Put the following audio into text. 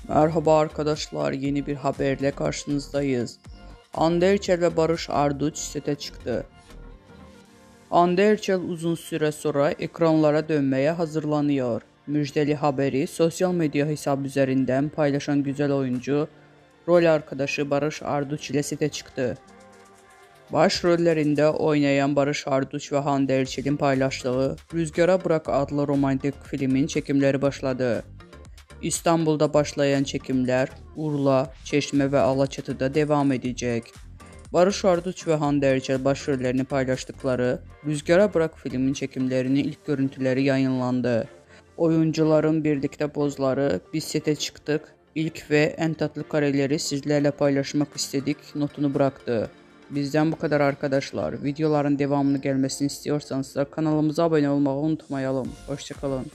Merhaba arkadaşlar, yeni bir haberle karşınızdayız. Hande Erçel ve Barış Arduç sete çıktı. Hande Erçel uzun süre sonra ekranlara dönmeye hazırlanıyor. Müjdeli haberi sosyal medya hesabı üzerinden paylaşan güzel oyuncu, rol arkadaşı Barış Arduç ile sete çıktı. Başrollerinde oynayan Barış Arduç ve Hande Erçel'in paylaştığı Rüzgara Bırak adlı romantik filmin çekimleri başladı. İstanbul'da başlayan çekimler Urla, Çeşme ve Alaçatı'da devam edecek. Barış Arduç ve Hande Erçel başrollerini paylaştıkları Rüzgara Bırak filmin çekimlerinin ilk görüntüleri yayınlandı. Oyuncuların birlikte pozları "Biz sete çıktık, ilk ve en tatlı kareleri sizlerle paylaşmak istedik" notunu bıraktı. Bizden bu kadar arkadaşlar. Videoların devamını gelmesini istiyorsanız da kanalımıza abone olmayı unutmayalım. Hoşça kalın.